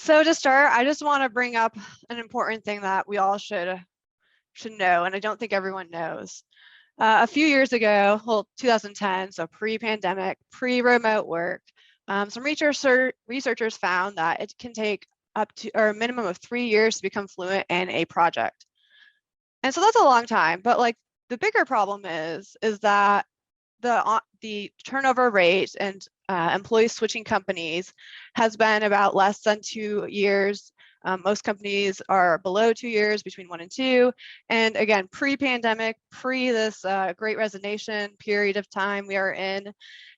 So to start, I just want to bring up an important thing that we all should know, and I don't think everyone knows. A few years ago, well, 2010, so pre-pandemic, pre-remote work, some researchers found that it can take up to or a minimum of 3 years to become fluent in a project. And so that's a long time, but like the bigger problem is that the turnover rate and employees switching companies has been about less than 2 years. Most companies are below 2 years, between 1 and 2. And again, pre-pandemic, this great resignation period of time we are in.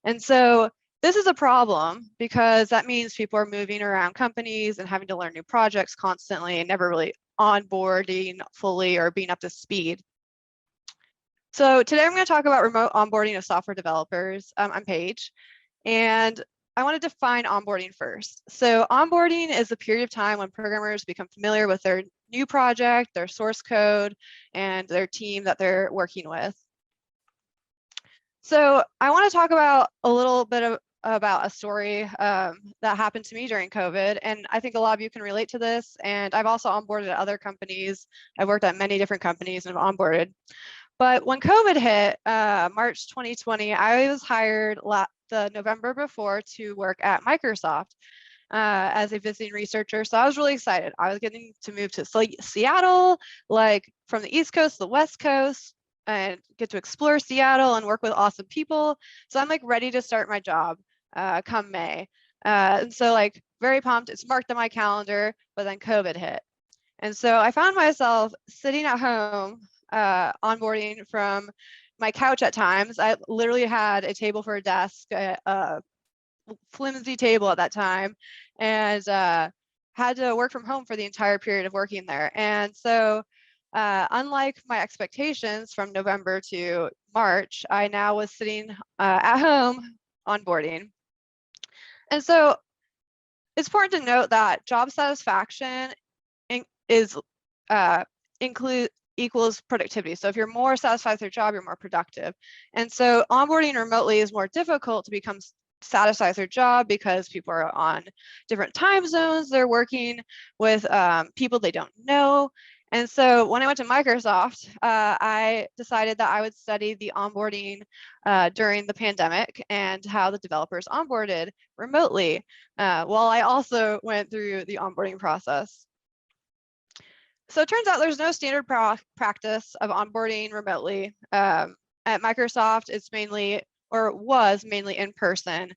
And so this is a problem because that means people are moving around companies and having to learn new projects constantly and never really onboarding fully or being up to speed. So today I'm going to talk about remote onboarding of software developers. I'm Paige, and I want to define onboarding first. So onboarding is the period of time when programmers become familiar with their new project, their source code, and their team that they're working with. So I want to talk about a little bit about a story that happened to me during COVID, and I think a lot of you can relate to this. And I've also onboarded at other companies. I've worked at many different companies and have onboarded. But when COVID hit, March 2020, I was hired the November before to work at Microsoft as a visiting researcher. So I was really excited. I was getting to move to Seattle, like from the East Coast to the West Coast, and get to explore Seattle and work with awesome people. So I'm like ready to start my job come May. And so like very pumped. It's marked on my calendar, but then COVID hit. And so I found myself sitting at home onboarding from my couch at times. I literally had a table for a desk, a flimsy table at that time, and had to work from home for the entire period of working there. And so unlike my expectations from November to March, I now was sitting at home onboarding. And so it's important to note that job satisfaction equals productivity. So if you're more satisfied with your job, you're more productive. And so onboarding remotely is more difficult to become satisfied with your job because people are on different time zones. They're working with people they don't know. And so when I went to Microsoft, I decided that I would study the onboarding during the pandemic and how the developers onboarded remotely, while I also went through the onboarding process. So it turns out there's no standard practice of onboarding remotely. At Microsoft, it's mainly, or was mainly in-person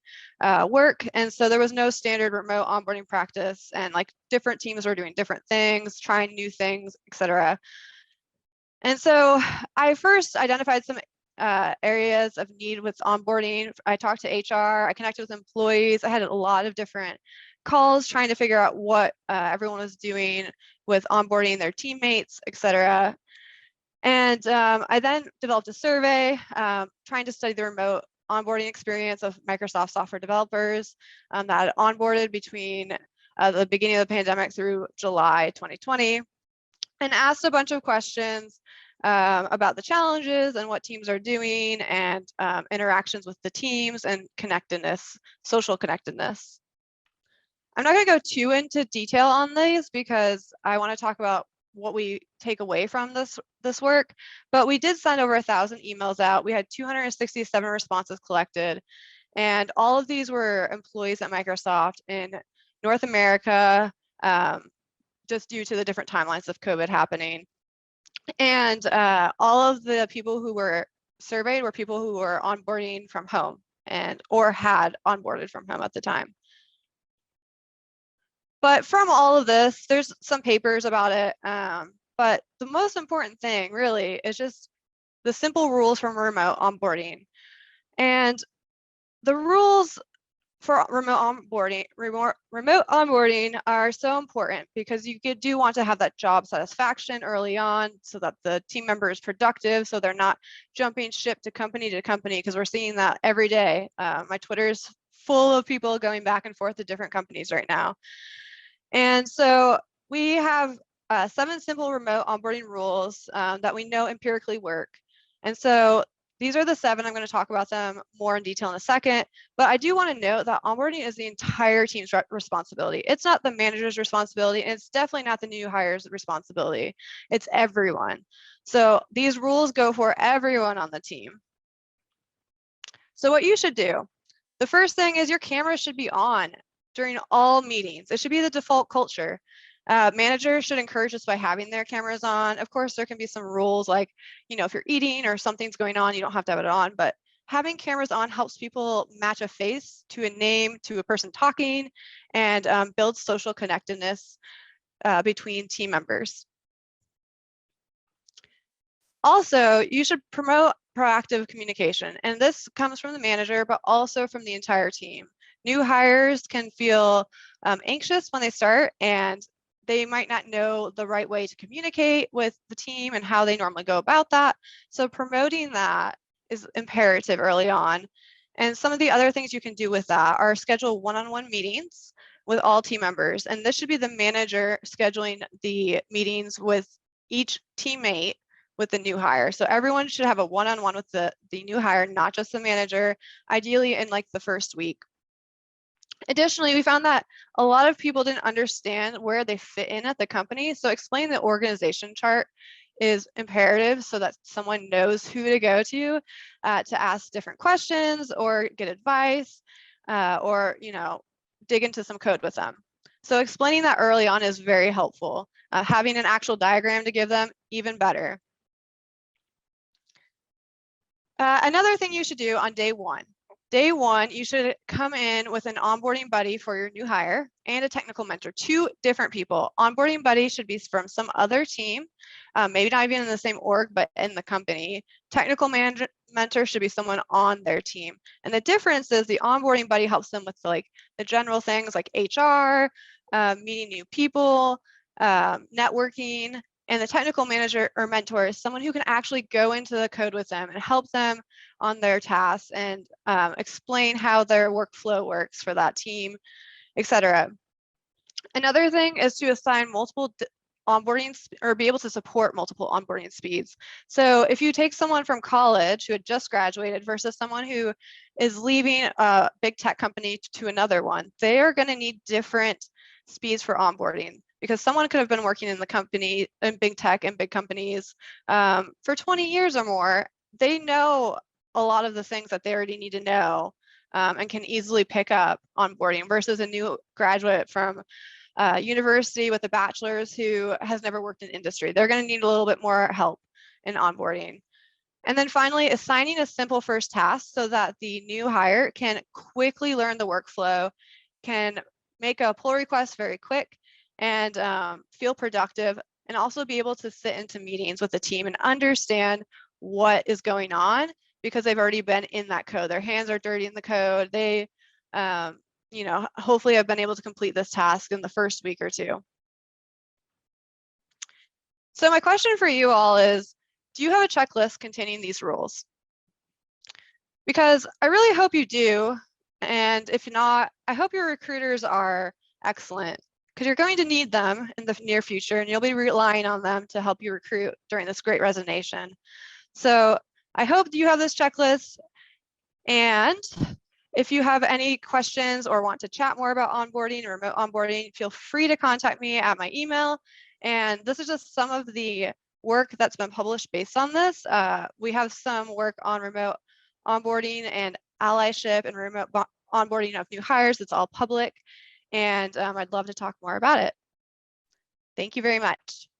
work. And so there was no standard remote onboarding practice, and like different teams were doing different things, trying new things, etc. And so I first identified some areas of need with onboarding. I talked to HR, I connected with employees. I had a lot of different calls trying to figure out what everyone was doing with onboarding their teammates, etc. And I then developed a survey trying to study the remote onboarding experience of Microsoft software developers that onboarded between the beginning of the pandemic through July 2020, and asked a bunch of questions about the challenges and what teams are doing, and interactions with the teams and connectedness, social connectedness. I'm not going to go too into detail on these because I want to talk about what we take away from this work, but we did send over 1,000 emails out. We had 267 responses collected, and all of these were employees at Microsoft in North America, just due to the different timelines of COVID happening. And all of the people who were surveyed were people who were onboarding from home or had onboarded from home at the time. But from all of this, there's some papers about it. But the most important thing really is just the simple rules from remote onboarding. And the rules for remote onboarding are so important because you do want to have that job satisfaction early on so that the team member is productive, so they're not jumping ship to company, because we're seeing that every day. My Twitter is full of people going back and forth to different companies right now. And so we have 7 simple remote onboarding rules that we know empirically work. And so These are the 7. I'm going to talk about them more in detail in a second, but I do want to note that onboarding is the entire team's responsibility. It's not the manager's responsibility, and it's definitely not the new hire's responsibility. It's everyone. So these rules go for everyone on the team. So what you should do, the first thing is your camera should be on during all meetings. It should be the default culture. Managers should encourage us by having their cameras on. Of course, there can be some rules like, if you're eating or something's going on, you don't have to have it on, but having cameras on helps people match a face to a name, to a person talking, and builds social connectedness between team members. Also, you should promote proactive communication, and this comes from the manager, but also from the entire team. New hires can feel anxious when they start, and they might not know the right way to communicate with the team and how they normally go about that. So promoting that is imperative early on. And some of the other things you can do with that are schedule one-on-one meetings with all team members. And this should be the manager scheduling the meetings with each teammate with the new hire. So everyone should have a one-on-one with the new hire, not just the manager, ideally in like the first week. Additionally, we found that a lot of people didn't understand where they fit in at the company. So explaining the organization chart is imperative so that someone knows who to go to ask different questions or get advice or, dig into some code with them. So explaining that early on is very helpful. Having an actual diagram to give them, even better. Another thing you should do on day one. Day one, you should come in with an onboarding buddy for your new hire and a technical mentor, 2 different people. Onboarding buddy should be from some other team, maybe not even in the same org, but in the company. Technical mentor should be someone on their team. And the difference is the onboarding buddy helps them with like the general things like HR, meeting new people, networking, and the technical manager or mentor is someone who can actually go into the code with them and help them on their tasks and explain how their workflow works for that team, etc. Another thing is to assign multiple onboarding or be able to support multiple onboarding speeds. So if you take someone from college who had just graduated versus someone who is leaving a big tech company to another one, they are going to need different speeds for onboarding, because someone could have been working in the company in big tech and big companies for 20 years or more. They know a lot of the things that they already need to know and can easily pick up onboarding versus a new graduate from university with a bachelor's who has never worked in industry. They're going to need a little bit more help in onboarding. And then finally, assigning a simple first task so that the new hire can quickly learn the workflow, can make a pull request very quick, and feel productive, and also be able to sit into meetings with the team and understand what is going on because they've already been in that code. Their hands are dirty in the code. They, hopefully have been able to complete this task in the first week or 2. So my question for you all is, do you have a checklist containing these rules? Because I really hope you do. And if not, I hope your recruiters are excellent, because you're going to need them in the near future and you'll be relying on them to help you recruit during this great resignation. So I hope you have this checklist. And if you have any questions or want to chat more about onboarding or remote onboarding, feel free to contact me at my email. And this is just some of the work that's been published based on this. We have some work on remote onboarding and allyship and remote onboarding of new hires. It's all public. And I'd love to talk more about it. Thank you very much.